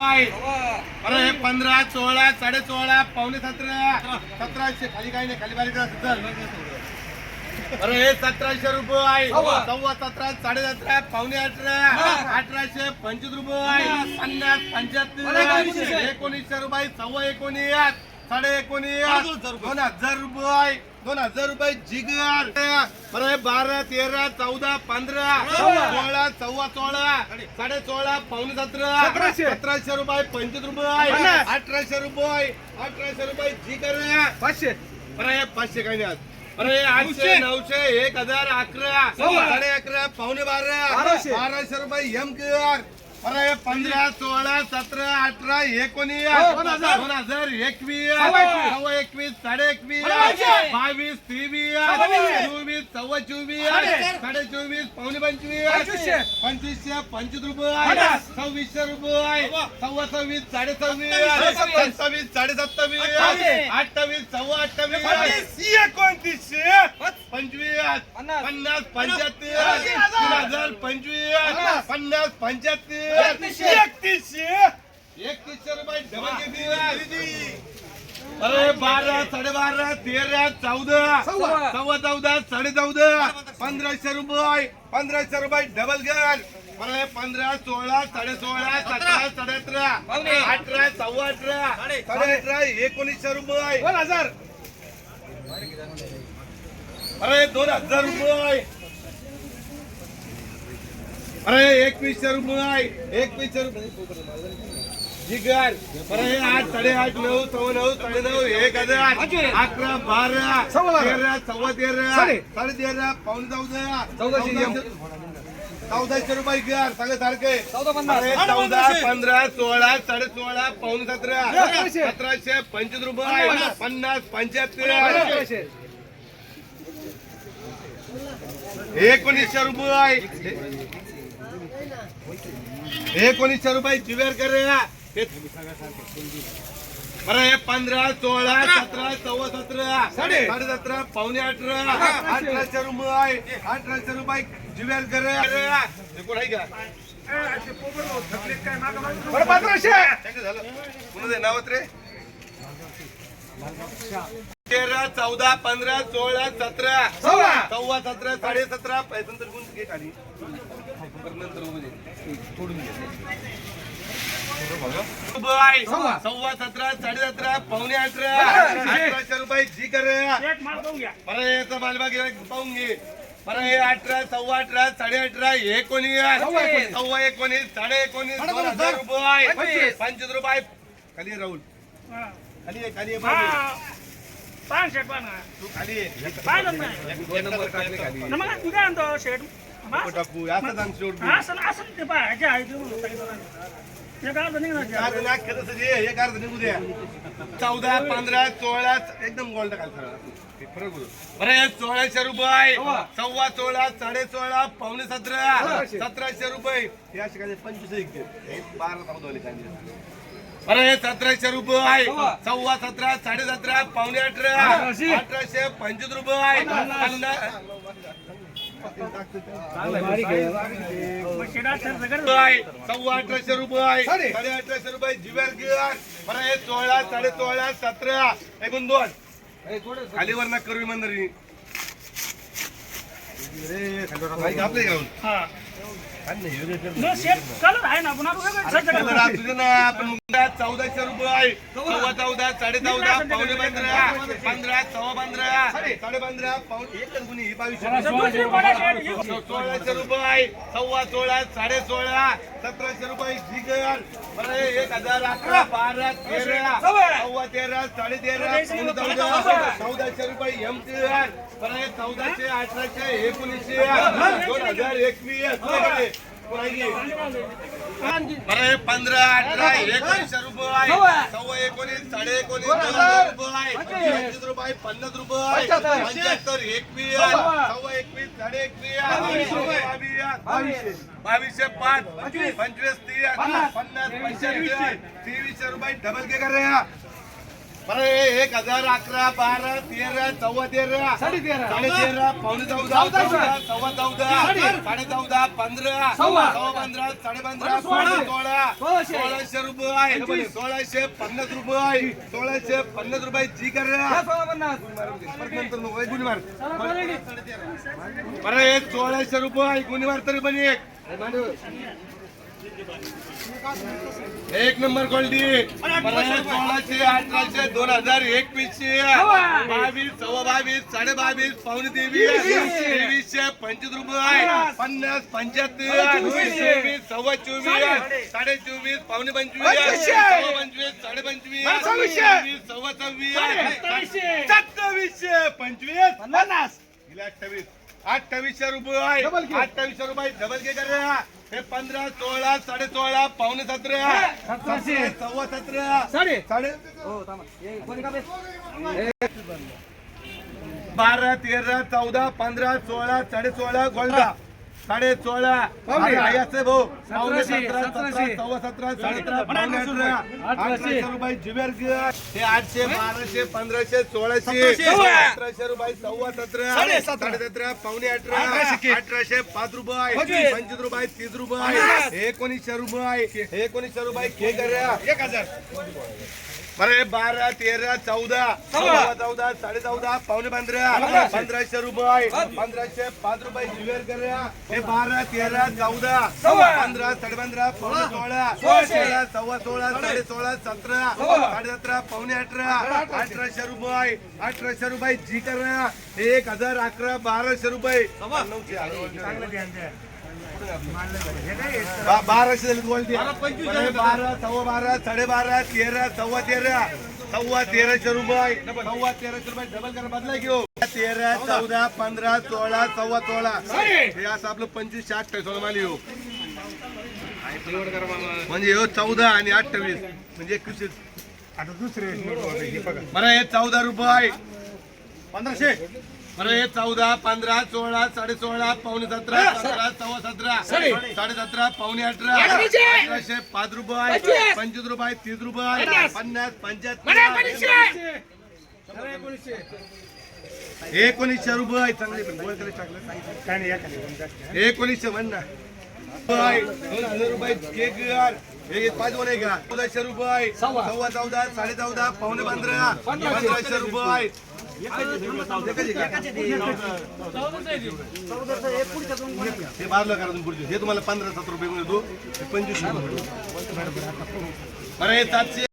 अरे 15, 16, 16.5, पावणे 17, 1700 खाली काही नाही, खाली बारीक अरे 1700 रुपये, सव्वा 17, 17.5, पावणे 18, 1825 रुपये, 50, 75, 1900 रुपये, सव्वा 19, 19.5, 2000 रुपये, 2000 रुपये जिगर. अरे 12, 13, 14, 15, 16, सव्वा 16, 16.5, पावणे 17, 1700 रुपये, 25 रुपये, 1800 रुपये, 1800 रुपये जिगर. 500. अरे 500 काही नाही. अरे 800, 900, 1000, 11, 11.5, पावणे 12, 1200 रुपये एम कर. अरे 15, 16, 17, 18, 19, 2021, 21, 21, 22, 23, 24, सव्वा 24, 24.5, पावणे 25, 2500, 25 रुपये, 2600 रुपये, सव्वा 26, 27, 27, 27, 28, सव्वा 28, 2900, 25, 50, 75, 3000, 25, 50, 75, 3100 रुपये डबल किती. अरे 12, 12.5, 13, 14, सव्वा 14, 14.5, 1500 रुपये, 1500 रुपये डबल घर. अरे 15, 16, 16.5, 17, 17, 18, सव्वा 18, 18, 1900 रुपये, 2000. अरे 2000 रुपये. अरे 2100 रुपये, 2100 रुपये जिगर. अरे 8, 8.5, 9, 9, 9, 1000, 11, 12, 13, सव्वा 13, 13.5, पावणे 14, 1400 रुपये घर. सगळं सारखे 14, 15, 16, 16.5, पावणे 17, 1725 रुपये, 50, 75, 1900 रुपये, 1900 रुपये जिवेर करे. अरे 15, 16, 17, सव्वा 17, 17.5, पावणे 18, 1800 रुपये, 1800 रुपये जिवेर करे. कोण आहे का 1500 नावत रे. 13, 14, 15, 16, 17, सव्वा 17, 17.5, पैसे तर गुंत घे खाली नंतर सव्वा 17, 17.5, पावणे 18, 1800 रुपये जी करे. अरे याचा मालबाग पाहून घे. अरे 18, सव्वा 18, 18.5, 19, सव्वा 19, 19.5, 2000 रुपये, 25 रुपये खाली. राहुल खाली खाली तू खाली टाकू असं दान शेवट निघू द्या. 14, 15, 16 एकदम गोल्ड खाल फरक. अरे 1600 रुपये, सव्वा 16, 16.5, पावणे 17, 1700 रुपये. हे असे काय 25 12. अरे 1700 रुपये, सव्वा 17, 17.5, पावणे 18, 1825 रुपये, सव्वा 1800 रुपये, 1800 रुपये जिवेर गिअर. अरे 16, 16.5, 17, एकूण 2 खाली वरना करू मंदिरी आपले घेऊन आपण 1400 रुपये, सव्वा 14, 14.5, पावणे 15, 15, सव्वा 15, 15.5, पावणे एकच गुणी 2200. 1600 रुपये, सव्वा 16, 16.5, 1700 रुपये जिगर. अरे 1011, 12, 13, सव्वा 13, 13.5, पावणे 14, 1400 रुपये एम कर. अरे 1400, 1800, 1900, 2021. अरे 15, 18, 1900 रुपये, सव्वा 19, 19.5, 2000 रुपये, 25 रुपये, 50 रुपये, 75, 21, सव्वा 21, 21, 2200, 5, 25, 30, 50, 25, 2300 रुपये डबल के कर रहे हैं. बरं 1011, 12, 13, 14, 13, 13, पावणे 14, 14, सव्वा 14, 14.5, 15, सव्वा 15, 15.5, 1600 रुपये, 1650 रुपये, 1650 रुपये जी कर रहा. बरं 1600 रुपये गुणीवार तरी पण एक नंबर क्वालिटी. 1600, 1800, 2021, 22, सव्वा 22, 22.5, पावणे 23, 2325 रुपये, 50, 75, 23, सव्वा 24, 24.5, पावणे 25, सव्वा 25, 25.5, 26, सव्वा 26, 27, 25, 50, 2800 रुपये, 2800 रुपये डबल के कर रहा. हे 15, 16, 16.5, पावणे 17, 17, सव्वा 17, 12, 13, 14, 15, 16, 16.5, गोल्डा 16.5, भाऊ पावणे 17, 17, सव्वा 17, 17, पावणे 1800 रुपये जुबेर. हे 800, 1200, 1500, 1600, 1700 रुपये, सव्वा 17, 17.5, पावणे 18, 1800, 5 रुपये, 25 रुपये, 30 रुपये, 1900 रुपये, 1900 रुपये के कर रहा. 1000. बरं 12, 13, 14, सव्वा 14, 14.5, पावणे 15, 1500 रुपये, 1500, 5 रुपये जुबेर कर रहा. हे 12, 13, 14, 15, 15.5, पावणे 16, 16, सव्वा 16, 16.5, 17, 17.5, पावणे 18, 1800 रुपये, 1800 रुपये जी कर रहा. 1011, 1200 रुपये, 1200 क्वालिटी. 12, सव्वा 12, 12.5, 13, सव्वा 13, सव्वा 1300 रुपये, सव्वा 1300 रुपये डबल कर बदला घेऊ. 13, 14, 15, 16, सव्वा 16, हे असं आपलं 25, 28 माल येऊ म्हणजे 14 आणि 28 म्हणजे 21. आता दुसरे बरं हे 14 रुपये, 1500. बरं हे 14, 15, 16, 16.5, पावणे 17, 17, सव्वा 17, 17.5, पावणे 18, 1800, 5 रुपये, 25 रुपये, 30 रुपये, 50, 75, 1900 रुपये. चांगले पण गोल करायला टाकलं 1900 म्हण ना. 2000 रुपये केक यार. हे 5 बोल आहे का. 1400 रुपये, सव्वा 14, 14.5, पावणे 15, 1500 रुपये. हे बाजूला करा तुम्ही पुढचे. हे तुम्हाला 15-17 रुपये मिळतो. 25 रुपये. बरं हे 700.